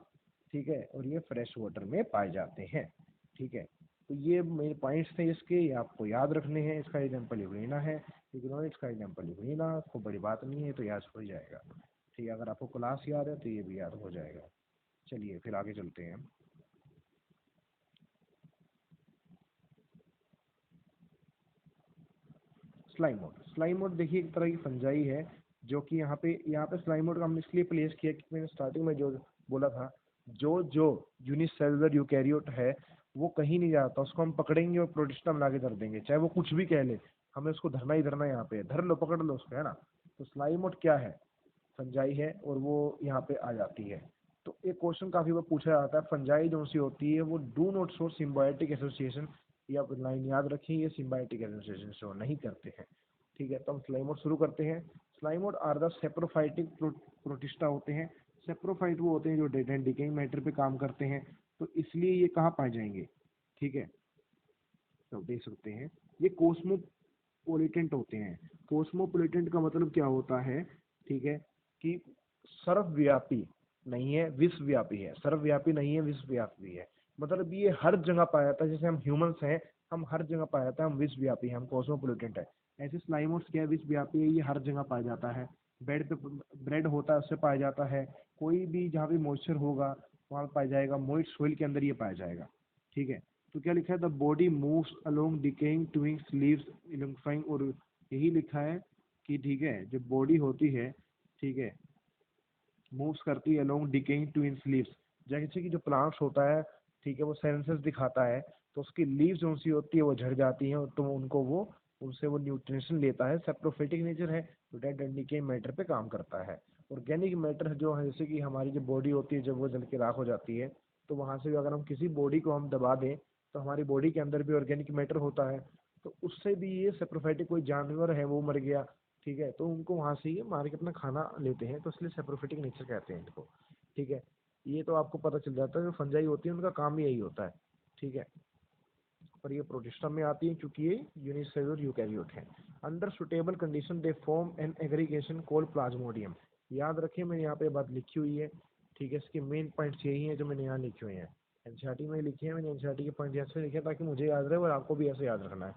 ठीक है, और ये फ्रेश वाटर में पाए जाते हैं। ठीक है, तो ये मेरे पॉइंट्स थे इसके, ये आपको याद रखने हैं। इसका एग्जाम्पल यूरेना है, इग्नोइड्स का एग्जाम्पल यूरेना, कोई बड़ी बात नहीं है, तो याद हो जाएगा। ठीक है, अगर आपको क्लास याद है तो ये भी याद हो जाएगा। चलिए फिर आगे चलते हैं। स्लाइमोड, स्लाइमोड देखिए एक तरह की फंजाई है, जो कि यहाँ पे स्लाइमोड का हमने इसलिए प्लेस किया कि मैंने स्टार्टिंग में जो बोला था, जो यूनिसेलुलर यूकैरियोट है वो कहीं नहीं जाता, उसको हम पकड़ेंगे और प्रोटिस्टा बना के धर देंगे, चाहे वो कुछ भी कह ले, हमें उसको धरना ही धरना है, यहाँ पे धर लो, पकड़ लो उसको, है ना। तो स्लाइमोड क्या है? फंजाई है, और वो यहाँ पे आ जाती है। तो एक क्वेश्चन काफी बार पूछा जाता है, फंजाई जो सी होती है वो do not show symbiotic association, या लाइन याद रखिए, ये सिम्बायोटिक एसोसिएशन शो नहीं करते हैं। ठीक है, तो हम स्लाइमोड शुरू करते हैं। स्लाइमोड आर द सेप्रोफाइटिक प्रोटिस्टा होते हैं। सेप्रोफाइट वो होते हैं जो डेड एंड डिकेइंग मैटर पे काम करते हैं, तो इसलिए ये कहाँ पाए जाएंगे? ठीक है, तो देख सकते हैं ये कोस्मोपोलिटेंट होते हैं। कोस्मोपोलिटेंट का मतलब क्या होता है? ठीक है, कि सर्वव्यापी नहीं है, विश्वव्यापी है। सर्वव्यापी नहीं है, विश्वव्यापी है, मतलब ये हर जगह पाया जाता है। जैसे हम ह्यूमंस हैं, हम हर जगह पाया जाता है, हम विश्वव्यापी हैं, हम कॉस्मोपोलिटेंट है। ऐसे स्लाइमोट्स क्या है, विश्वव्यापी है, ये हर जगह पाया जाता है। बेड पे ब्रेड होता है, उससे पाया जाता है। कोई भी जहाँ भी मॉइस्चर होगा वहाँ पाया जाएगा, मॉइस्ट सोइल के अंदर ये पाया जाएगा। ठीक है, तो क्या लिखा है, the body moves along decaying twigs leaves engulfing, और यही लिखा है कि ठीक है, जो बॉडी होती है, ठीक है, मूव्स करती है अलोंग डिकेइंग ट्विंग्स लीव्स। जैसे कि जो प्लांट्स होता है, ठीक है, वो सेंसस दिखाता है, तो उसकी लीव्स जो सी होती है वो झड़ जाती हैं, तो उनको वो उनसे वो न्यूट्रिशन लेता है। सेप्रोफिटिक नेचर है, तो डेड एंड डिकेइंग मैटर पे काम करता है। ऑर्गेनिक मैटर जो है, जैसे कि हमारी जो बॉडी होती है, जब वो जल के राख हो जाती है, तो वहाँ से भी अगर हम किसी बॉडी को हम दबा दें, तो हमारी बॉडी के अंदर भी ऑर्गेनिक मैटर होता है, तो उससे भी ये सेप्रोफाइटिक, कोई जानवर है वो मर गया, ठीक है, तो उनको वहाँ से ये मार के अपना खाना लेते हैं, तो इसलिए सेप्रोफिटिक नेचर कहते हैं इनको। ठीक है, ये तो आपको पता चल जाता है, जो फंजाई होती है उनका काम ही यही होता है। ठीक है, पर ये प्रोटिस्टा में आती है क्योंकि ये यूनिसेलुलर यूकैरियोट है। Under suitable condition they form an aggregation called plasmodium. याद रखिए, मैंने यहाँ पे बात लिखी हुई है। ठीक है, इसके मेन पॉइंट्स यही हैं जो मैंने यहाँ लिखे हुए हैं, एनसीईआरटी में लिखे हैं मैंने। एनसीईआरटी के पॉइंट ऐसे लिखे हैं ताकि मुझे याद रहे, और आपको भी ऐसे याद रखना है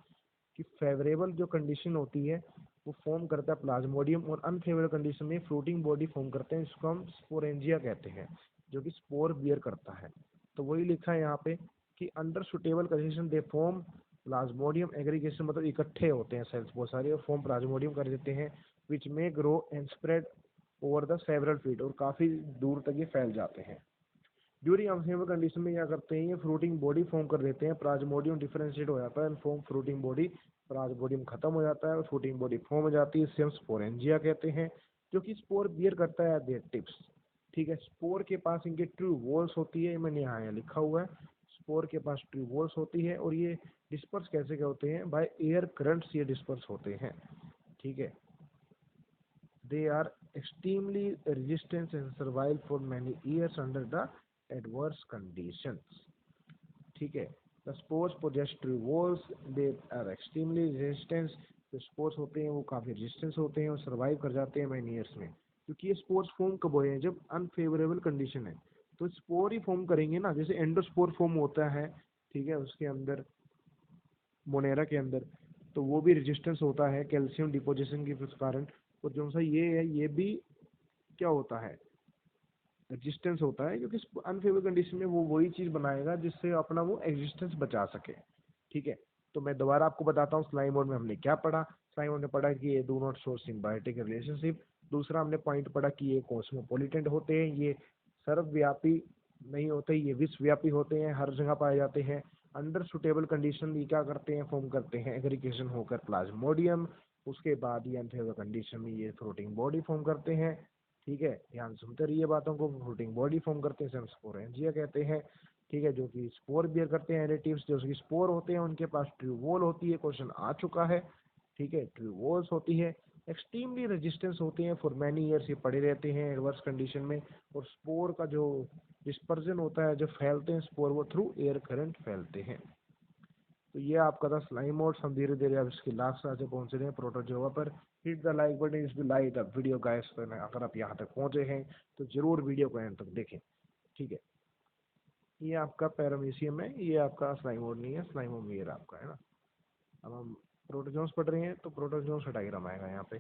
कि फेवरेबल जो कंडीशन होती है वो फॉर्म करता है प्लाज्मोडियम, और अनफेवरेबल कंडीशन में फ्लोटिंग बॉडी फॉर्म करते हैं, इसको हम स्पोरेंजिया कहते हैं। जो कि स्पोर बियर करता है। तो वही लिखा है यहाँ पे कि under suitable condition they form Plasmodium aggregation, मतलब इकट्ठे होते हैं सेल्स बहुत सारे और फॉर्म प्लाज्मोडियम कर देते हैं, विच में grow and spread over the several feet, और काफ़ी दूर तक ये फैल जाते हैं। ड्यूरिंग अनस्टेबल कंडीशन में क्या करते हैं, ये फ्रूटिंग बॉडी फॉर्म कर देते हैं, प्लाज्मोडियम डिफरेंशिएट हो जाता है, फॉर्म फ्रूटिंग बॉडी, प्लाज्मोडियम खत्म हो जाता है और फ्रूटिंग बॉडी फॉर्म हो जाती है, इसे हम स्पोरेंजिया कहते हैं, जो कि स्पोर बियर करता है देयर टिप्स। ठीक है, स्पोर के पास इनके ट्रू वॉल्स होती है, मैंने यहाँ लिखा हुआ है, स्पोर के पास ट्रू वॉल्स होती है, और ये डिस्पर्स कैसे होते हैं, बाय एयर करंट्स ये डिस्पर्स होते हैं। ठीक है, they are extremely resistant and survive for many years under the adverse conditions। ठीक है, the spores possess true walls, they are extremely resistant। जो स्पोर्स होते हैं वो काफ़ी रेजिस्टेंस होते हैं और सर्वाइव कर जाते हैं मैनी ईयर्स में, क्योंकि ये स्पोर्स फॉर्म कब हुए हैं, जब अनफेवरेबल कंडीशन है, तो स्पोर ही फॉर्म करेंगे ना, जैसे एंडोस्पोर फॉर्म होता है, ठीक है, उसके अंदर मोनेरा के अंदर, तो वो भी रेजिस्टेंस होता है कैल्शियम डिपोजिशन के कारण। और जो सा ये है, ये भी क्या होता है, रेजिस्टेंस होता है, क्योंकि अनफेवरेबल कंडीशन में वो वही चीज़ बनाएगा जिससे अपना वो एग्जिस्टेंस बचा सके। ठीक है, तो मैं दोबारा आपको बताता हूँ स्लाइम मोड में हमने क्या पढ़ा। स्लाइम मोड में पढ़ा कि ये do not show symbiotic relationship. दूसरा हमने पॉइंट पढ़ा कि ये कॉस्मोपॉलिटेंट होते हैं, ये सर्वव्यापी नहीं होते, ये विश्वव्यापी होते हैं, हर जगह पाए जाते हैं। अंडर सुटेबल कंडीशन ये क्या करते हैं, फॉर्म करते हैं एग्रीगेशन होकर प्लाज्मोडियम। उसके बाद ये अनफेवरेबल कंडीशन में ये फ्लोटिंग बॉडी फॉर्म करते हैं। ठीक है, ध्यान सुनते रहिए बातों को, फ्लोटिंग बॉडी फॉर्म करते हैं, स्पोरेंजिया कहते हैं। ठीक है, जो कि स्पोर बियर करते हैं एडिटिव्स, जो कि स्पोर होते हैं उनके पास ट्रू वॉल होती है, क्वेश्चन आ चुका है। ठीक है, ट्रू वॉल्स होती है, एक्सट्रीमली रेजिस्टेंस होते हैं, फॉर मैनी ईयर्स ये पड़े रहते हैं एडवर्स कंडीशन में। और स्पोर का जो डिस्पर्जन होता है, जो फैलते हैं स्पोर, वो थ्रू एयर करंट फैलते हैं। तो ये आपका था स्लाइम मोड्स। हम धीरे धीरे अब इसकी लास्ट से पहुंच रहे हैं प्रोटोजोआ पर। Hit the like button if you like the video guys. अगर आप यहाँ तक पहुंचे हैं तो जरूर वीडियो को एंड तक देखें। ठीक है, ये आपका पैरामीशियम है, ये आपका स्लाइमोड नहीं है, स्लाइमोमियर आपका है ना। अब हम प्रोटोजोन्स पढ़ रहे हैं, तो प्रोटोजोन्स का डायग्राम आएगा यहाँ पे।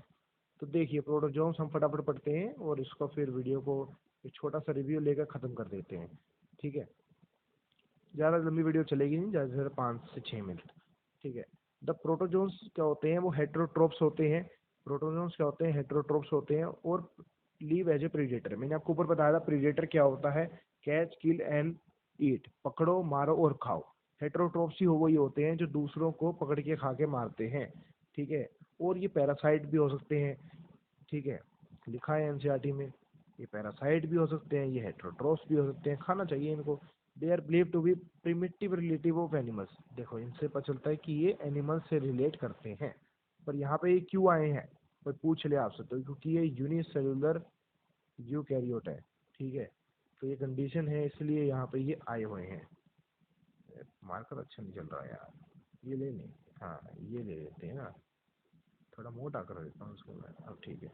तो देखिए प्रोटोजोन्स हम फटाफट पढ़ते हैं और इसको फिर वीडियो को एक छोटा सा रिव्यू लेकर ख़त्म कर देते हैं। ठीक है, ज़्यादा लंबी वीडियो चलेगी नहीं, ज़्यादा से ज़्यादा 5 से 6 मिनट। ठीक है, द प्रोटोजोन्स क्या होते हैं, वो हेट्रोट्रोप्स होते हैं। प्रोटोजोन्स क्या होते हैं, हेट्रोट्रोप्स होते हैं और लीव एज ए प्रीडेटर। मैंने आपको ऊपर बताया था प्रीडेटर क्या होता है, कैच किल एंड ईट, पकड़ो मारो और खाओ। हेट्रोट्रोप्स ही वही होते हैं जो दूसरों को पकड़ के खा के मारते हैं। ठीक है, और ये पैरासाइट भी हो सकते हैं। ठीक है, लिखा है एनसीईआरटी में, ये पैरासाइट भी हो सकते हैं, ये हेट्रोट्रोप्स भी हो सकते हैं, खाना चाहिए इनको। They are believe to be primitive relative of animals. देखो इनसे पता चलता है कि ये एनिमल्स से रिलेट करते हैं। पर यहाँ पे ये क्यों आए हैं, पर पूछ ले आपसे, तो क्योंकि ये यूनिसेलुलर यूकैरियोट है। ठीक है, तो ये कंडीशन है, इसलिए यहाँ पे ये आए हुए हैं। मार्कर अच्छा नहीं चल रहा है यार, ये ले लें, हाँ ये ले लेते हैं ना, थोड़ा मोटा कर देता हूँ उसको मैं। अब ठीक है,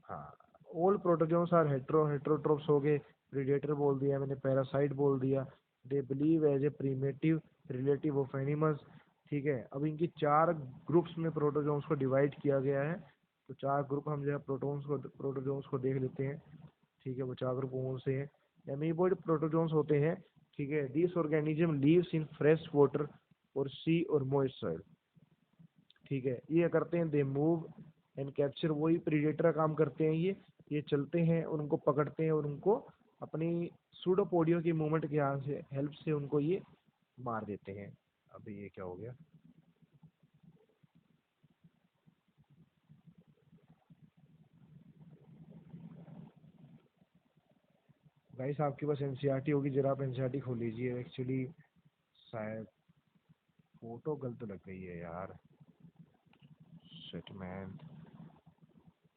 हाँ, ऑल प्रोटोजोन्स आर हेट्रोट्रोप्स हो गए, प्रीडेटर बोल दिया मैंने, पैरासाइट बोल दिया। They believe as a primitive relative of animals. ठीक है, अब इनकी 4 ग्रुप्स में प्रोटोजोन्स को डिवाइड किया गया है। तो 4 ग्रुप हम जो है प्रोटोजोन्स को देख लेते हैं। ठीक है, वो 4 ग्रुप कौन से हैं, एमीबॉइड प्रोटोजोन्स होते हैं। ठीक है, this organism lives in fresh water और सी और मॉइस्ट सॉइल। ठीक है, ये करते हैं, दे मूव एंड कैप्चर, वही प्रीडेटर का काम करते हैं ये चलते हैं और उनको पकड़ते हैं और उनको अपनी सूडोपोडियो की मूवमेंट के यहाँ से हेल्प से उनको ये मार देते हैं। अभी ये क्या हो गया, गाइस आपके पास एनसीईआरटी होगी, जरा आप एनसीईआरटी खोल लीजिए। एक्चुअली शायद फोटो गलत लग गई है यार, शिट मैन।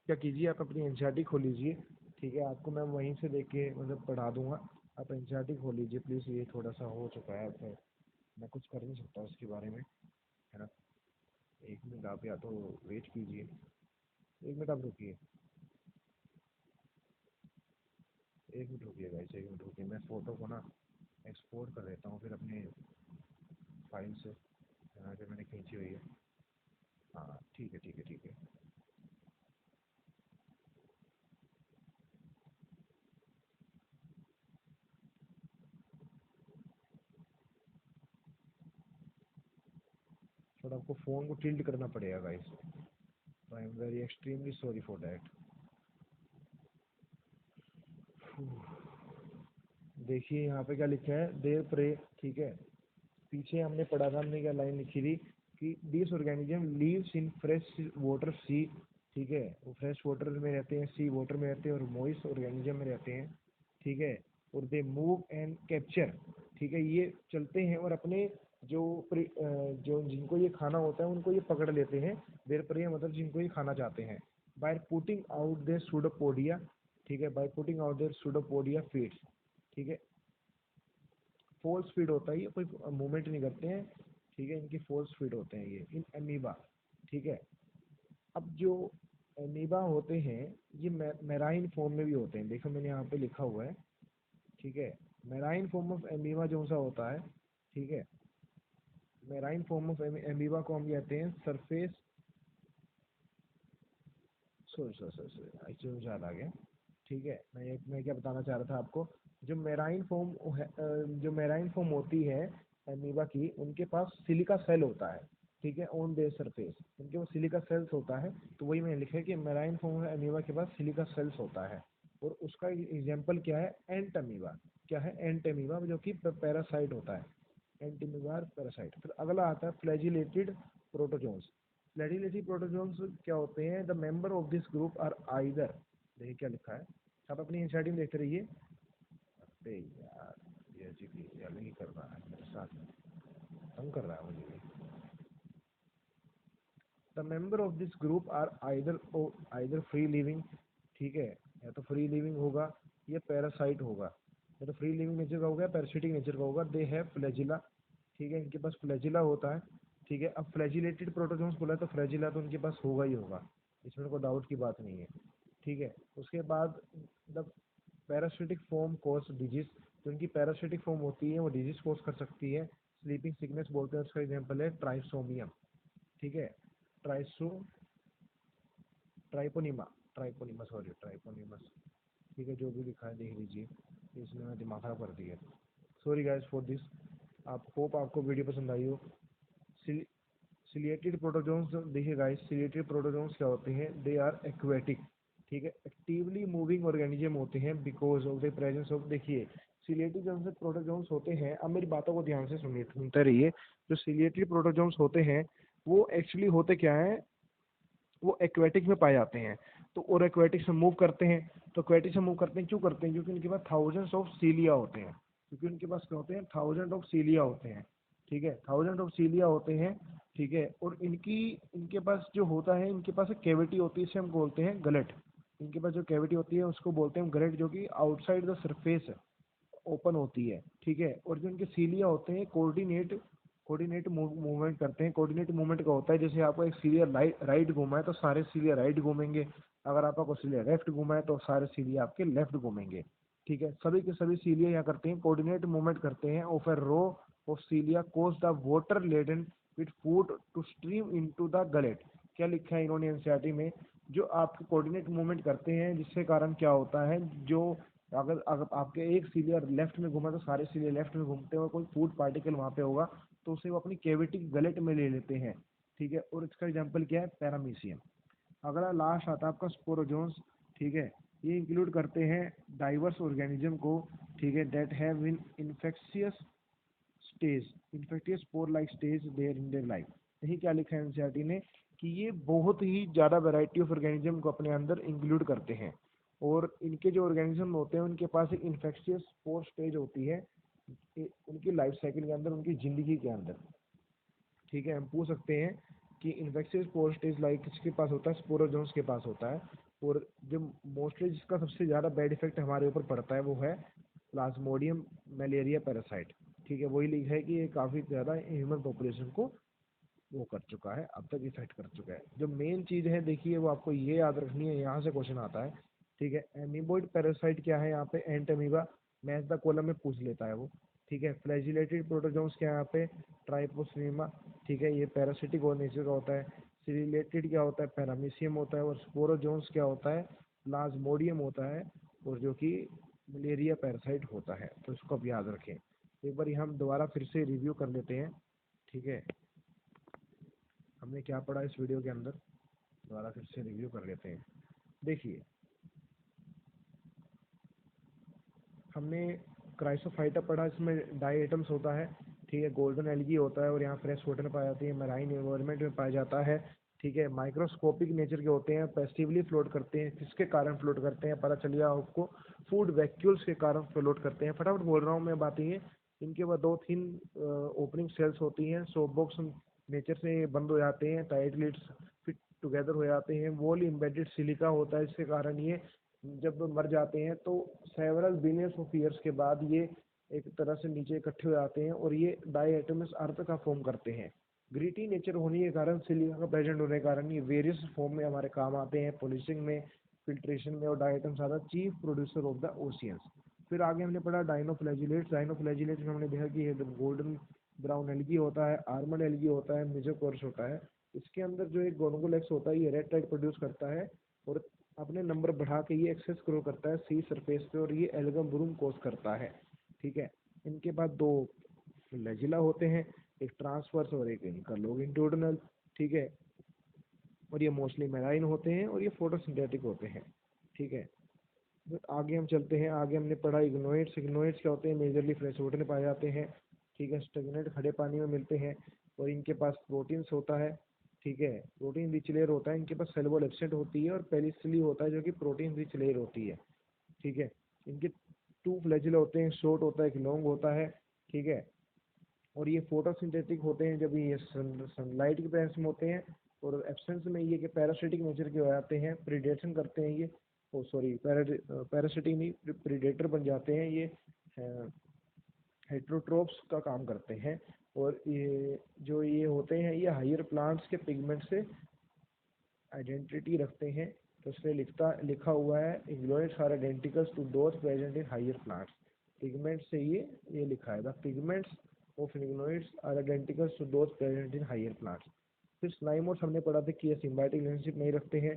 क्या कीजिए, आप अपनी एनसीईआरटी खोल लीजिए। ठीक है, आपको मैं वहीं से देख के मतलब पढ़ा दूंगा। आप एनसीईआरटी खोल लीजिए प्लीज़, ये थोड़ा सा हो चुका है, तो मैं कुछ कर नहीं सकता उसके बारे में, है ना। 1 मिनट आप या तो वेट कीजिए, 1 मिनट आप रुकिए, 1 मिनट रुकिए गाइस, 1 मिनट रुकिए, मैं फ़ोटो को ना एक्सपोर्ट कर देता हूँ फिर अपने फाइल से, जहाँ पे मैंने खींची हुई है। हाँ ठीक है, ठीक है, ठीक है। आपको फ़ोन को टिल्ट करना पड़ेगा guys. I am very extremely sorry for that. देखिए यहाँ पे क्या लिखा है, देर प्रे, ठीक है। पीछे हमने पढ़ा था, हमने क्या लाइन लिखी थी कि this organism lives in fresh water sea, ठीक है, वो फ्रेश वाटर में रहते हैं, सी वाटर में रहते हैं और मॉइस्ट ऑर्गेनिज्म में रहते हैं, ठीक है। और दे मूव एंड कैप्चर, ठीक है, ये चलते हैं और अपने जो जो जिनको ये खाना होता है उनको ये पकड़ लेते हैं। देर प्रे मतलब जिनको ये खाना चाहते हैं। By putting out their pseudopodia, ठीक है, by putting out their pseudopodia feeds, ठीक है। फोर्स फीड होता है, ये कोई मूवमेंट नहीं करते हैं, ठीक है, इनकी फोर्स फीड होते हैं ये इन एमीबा, ठीक है। अब जो एमीबा होते हैं ये मेराइन फॉर्म में भी होते हैं, देखो मैंने यहाँ पे लिखा हुआ है, ठीक है। मेराइन फॉर्म ऑफ एमीबा जो सा होता है, ठीक है, मेराइन फॉर्म ऑफ एमीबा को हम कहते हैं surface, sorry sorry sorry sorry actually मुझे याद आ गया, ठीक है। मैं क्या बताना चाह रहा था आपको, जो मेराइन फॉर्म जो मेराइन फॉर्म होती है एमीबा की, उनके पास सिलिका सेल होता है, ठीक है, ऑन देयर सरफेस उनके पास सिलिका सेल्स होता है। तो वही मैंने लिखा है कि मेराइन फॉर्म एमीबा के पास सिलिका सेल्स होता है। और उसका एग्जाम्पल क्या है, एंट अमीबा, क्या है, एंट अमीबा जो कि पैरासाइट होता है, एंट अमीबा पैरासाइट। फिर अगला आता है फ्लैजिलेटेड प्रोटोजोन्स। फ्लैजिलेटेड प्रोटोजोन्स क्या होते हैं, the member of this group are either, देखिए क्या लिखा है, आप अपनी एनसीईआरटी में देखते रहिए। अरे यार ये जी भी अलग ही कर रहा है मेरे साथ, तंग कर रहा है मुझे भी। The member of this group are either free living, ठीक है, या तो फ्री लिविंग होगा या पैरासाइट होगा, या तो फ्री लिविंग नेचर का होगा या पैरासिटिक नेचर का होगा। दे हैव फ्लैजिला, ठीक है, इनके पास फ्लैजिला होता है, ठीक है। अब फ्लैजिलेटेड प्रोटोजोन्स बोला है तो फ्लैजिला तो उनके पास होगा ही होगा, इसमें कोई डाउट की बात नहीं है, ठीक है। उसके बाद the parasitic form cause disease, जो इनकी पैरासिटिक फॉर्म होती है वो डिजीज कॉज कर सकती है, स्लीपिंग सिकनेस बोलते हैं, उसका एग्जाम्पल है ट्राइसोमियम, ठीक है, ट्राइसो ट्राइपोनिमा, ट्राइपोनिमा सॉरी ट्राइपोनिमस, ठीक है, जो भी लिखा है देख लीजिए, इसने मेरा दिमाग खराब कर दिया। Sorry guys for this. आप होप आपको वीडियो पसंद आई हो। सिलिएटेड प्रोटोजोन्स, देखिए गाइस सिलिएटेड प्रोटोजोन्स क्या होते हैं, दे आर एक्वेटिक, ठीक है, एक्टिवली मूविंग ऑर्गेनिज्म होते हैं because of the presence of, देखिए सिलिएटेड जो प्रोटोजोन्स होते हैं, अब मेरी बातों को ध्यान से सुनिए, सुनते रहिए। जो सिलिएटेड प्रोटोजोन्स होते हैं वो एक्चुअली होते क्या है, वो एक्वेटिक में पाए जाते हैं। तो और एक्वेटिक से मूव करते हैं, तो एक्वेटिक से मूव करते हैं, क्यों करते हैं, क्योंकि उनके पास थाउजेंड्स ऑफ सीलिया होते हैं, क्योंकि उनके पास क्या होते हैं, थाउजेंड ऑफ सीलिया होते हैं, ठीक है, थाउजेंड ऑफ सीलिया होते हैं, ठीक है। और इनके पास जो होता है, इनके पास एक कैविटी होती है, इसे हम बोलते हैं गलेट। इनके पास जो कैविटी होती है उसको बोलते हैं गलेट, जो कि आउटसाइड द सरफेस ओपन होती है, ठीक है। और जो इनके सीलिया होते हैं कोऑर्डिनेट कोऑर्डिनेट मूवमेंट करते हैं। कोऑर्डिनेट मूवमेंट का होता है, जैसे आपको एक सीलिया राइट घूमा है तो सारे सीलिया राइट घूमेंगे, अगर आपका सीलिया लेफ्ट घूमा है तो सारे सीलिया आपके लेफ्ट घूमेंगे, ठीक है। सभी के सभी सीलिया यहाँ करते हैं, कोऑर्डिनेट मूवमेंट करते हैं of a row of cilia cause the water laden with food to stream into the gullet. क्या लिखा है इन्होंने एनसीईआरटी में, जो आपके कोऑर्डिनेट मूवमेंट करते हैं जिससे कारण क्या होता है, जो अगर अगर आपके एक सीलिया लेफ्ट में घूमा तो सारे सीलिया लेफ्ट में घूमते हैं, और कोई फूड पार्टिकल वहाँ पे होगा तो उसे वो अपनी कैविटी गलेट में ले लेते हैं, ठीक है। और इसका एग्जाम्पल क्या है, पैरामीशियम। अगला लास्ट आता है आपका स्पोरोजोन्स, ठीक है। ये इंक्लूड करते हैं डाइवर्स ऑर्गेनिज्म को, ठीक है, that have in infectious stage, infectious spore like stage there in their life. यही क्या लिखा है एनसीईआरटी ने, कि ये बहुत ही ज़्यादा वैरायटी ऑफ ऑर्गेनिज्म को अपने अंदर इंक्लूड करते हैं। और इनके जो ऑर्गेनिज्म होते हैं उनके पास एक इन्फेक्शियस स्पोर स्टेज होती है उनकी लाइफ साइकिल के अंदर, उनकी ज़िंदगी के अंदर, ठीक है। हम पूछ सकते हैं कि इन्फेक्शियस स्पोर स्टेज लाइक किसके पास होता है, स्पोरोजोन्स के पास होता है। और जो मोस्टली जिसका सबसे ज़्यादा बैड इफेक्ट हमारे ऊपर पड़ता है वो है प्लाज्मोडियम मलेरिया पैरासाइट, ठीक है। वही लिखा है कि ये काफ़ी ज़्यादा ह्यूमन पॉपुलेशन को वो कर चुका है, अब तक इफेक्ट कर चुका है। जो मेन चीज़ है देखिए वो आपको ये याद रखनी है, यहाँ से क्वेश्चन आता है, ठीक है। एमीबोइड पैरासाइट क्या है, यहाँ पे एंट अमीबा, मैथ द कॉलम में पूछ लेता है वो, ठीक है। फ्लैजिलेटेड प्रोटोजोन्स क्या है यहाँ पे, ट्राइपोस्मीमा, ठीक है, ये पैरासिटिक और नेचर का होता है। सिरिलेटेड क्या होता है, पैरामीशियम होता है। और स्पोरोजोन्स क्या होता है, प्लाज्मोडियम होता है, और जो कि मलेरिया पैरासाइट होता है। तो इसको आप याद रखें, एक बार हम दोबारा फिर से रिव्यू कर लेते हैं, ठीक है। हमने क्या पढ़ा इस वीडियो के अंदर, दोबारा फिर से रिव्यू कर लेते हैं। देखिए, हमने क्राइसोफाइटा पढ़ा, इसमें डाई एटम्स होता है, ठीक है। गोल्डन एल्गी होता है और यहाँ फ्रेश वाटर पाई जाती है, मैराइन एनवायरनमेंट में पाया जाता है, ठीक है। माइक्रोस्कोपिक नेचर के होते हैं, पैसिवली फ्लोट करते हैं। किसके कारण फ्लोट करते हैं पता चल गया आपको, फूड वैक्यूल्स के कारण फ्लोट करते हैं। फटाफट बोल रहा हूँ मैं बातें ये। इनके बाद दो थिन ओपनिंग सेल्स होती हैं, सोप बॉक्स नेचर से बंद हो जाते हैं, टाइट लिड्स फिट टुगेदर हो जाते हैं। वॉल एम्बेडेड सिलिका होता है, इसके कारण ये जब मर जाते हैं तो सेवरल बिलियंस ऑफ ईयर्स के बाद ये एक तरह से नीचे इकट्ठे हो जाते हैं और ये डाईएटमस अर्थ का फॉर्म करते हैं। ग्रीटी नेचर होने के कारण, सिलिका का प्रेजेंट होने के कारण ये वेरियस फॉर्म में हमारे काम आते हैं, पॉलिशिंग में, फिल्ट्रेशन में, और diatoms are the chief producer of the oceans. फिर आगे हमने पढ़ा डाइनोफ्लैजिलेट्स। डाइनोफ्लैजिलेट्स में हमने देखा कि ये गोल्डन ब्राउन एल्गी होता है, आर्मड एल्गी होता है, मेसोकोर्स होता है। इसके अंदर जो एक गोनोगोलेक्स होता है, ये रेड टाइड प्रोड्यूस करता है और अपने नंबर बढ़ा के ये एक्सेस ग्रो करता है सी सरफेस पे, और ये एल्गम ब्रूम कोस करता है, ठीक है। इनके बाद दो फ्लैजिला होते हैं, एक ट्रांसवर्स और एक इनका लॉन्गिट्यूडिनल, ठीक है। और ये मोस्टली मैराइन होते हैं और ये फोटोसिंथेटिक होते हैं, ठीक है। फिर आगे हम चलते हैं। आगे हमने पढ़ा इग्नोइड्स। इग्नोइड्स क्या होते हैं, मेजरली फ्रेश वाटर में पाए जाते हैं, ठीक है। स्टेगनेट खड़े पानी में मिलते हैं और इनके पास प्रोटीन्स होता है, ठीक है। प्रोटीन रिच लेयर होता है, इनके पास सेलुलोज एब्सेंट होती है और पेनिसिलिन होता है जो कि प्रोटीन रिच लेयर होती है, ठीक है। इनके टू फ्लैजिला होते हैं, शॉर्ट होता है, एक लॉन्ग होता है, ठीक है। और ये फोटोसिंथेटिक होते हैं जब ये सनलाइट की प्रेजेंस में होते हैं, और एब्सेंस में ये कि पैरासिटिक नेचर के हो जाते हैं, प्रीडेशन करते हैं ये, ओ सॉरी पैरासिटिक नहीं, प्रीडेटर बन जाते हैं ये, हेट्रोट्रोप्स का काम करते हैं। और ये जो ये होते हैं, ये हायर प्लांट्स के पिगमेंट से आइडेंटिटी रखते हैं। तो इसलिए लिखा हुआ है euglenoids are identicals to those present in higher plants. Pigment से ये लिखा है, the pigments of euglenoids are identicals to those present in higher plants. फिर स्लाइमोड्स हमने पढ़ा था कि ये सिम्बायोटिक रिलेशनशिप नहीं रखते हैं,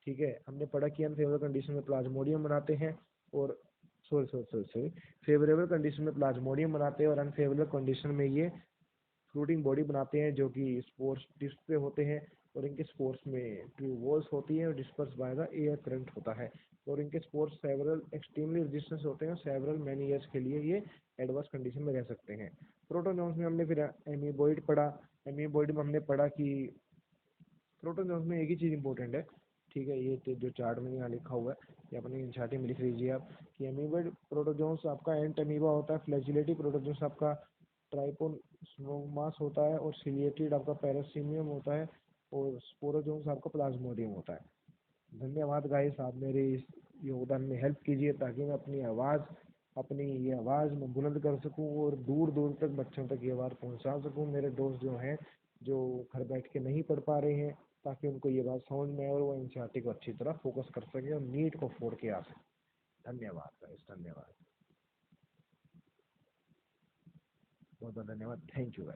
ठीक है। हमने पढ़ा कि अनफेवरेबल कंडीशन में प्लाज्मोडियम बनाते हैं, और सॉरी फेवरेबल कंडीशन में प्लाज्मोडियम बनाते हैं और अनफेवरेबल कंडीशन में ये फ्रूटिंग बॉडी बनाते हैं, जो कि स्पोर्स डिस्क पे होते हैं। और इनके स्पोर्स में ट्यूब वॉल्स होती है और disperse by the air current होता है। और इनके स्पोर्स सेवरल एक्सट्रीमली रेजिस्टेंस होते हैं, सेवरल मैनी ईयर्स के लिए ये एडवर्स कंडीशन में रह सकते हैं। प्रोटोजोन्स में हमने फिर एमीबॉइड पढ़ा। एमीबॉइड में हमने पढ़ा कि प्रोटोजोन्स में एक ही चीज़ इंपॉर्टेंट है, ठीक है। ये तो जो चार्ट में यहाँ लिखा हुआ है, ये अपनी इंशाटी में लिख लीजिए आप, कि एमीबॉइड प्रोटोजोन्स आपका एंट अमीबा होता है, फ्लैजिलेटी प्रोटोजोन्स आपका ट्राइपोस्मोमास होता है, और सिलिएटेड आपका पैरासीमियम होता है, और स्पोरोजोन्स आपका प्लाज्मोडियम होता है। धन्यवाद गाइस, आप मेरे इस योगदान में हेल्प कीजिए ताकि मैं अपनी ये आवाज़ मैं बुलंद कर सकूं और दूर दूर तक बच्चों तक ये आवाज़ पहुंचा सकूं। मेरे दोस्त जो हैं जो घर बैठ के नहीं पढ़ पा रहे हैं, ताकि उनको ये बात समझ में आए और वो एनसीईआरटी को अच्छी तरह फोकस कर सकें और नीट को फोड़ के आ सकें। धन्यवाद गाइस, धन्यवाद, बहुत बहुत धन्यवाद, थैंक यू।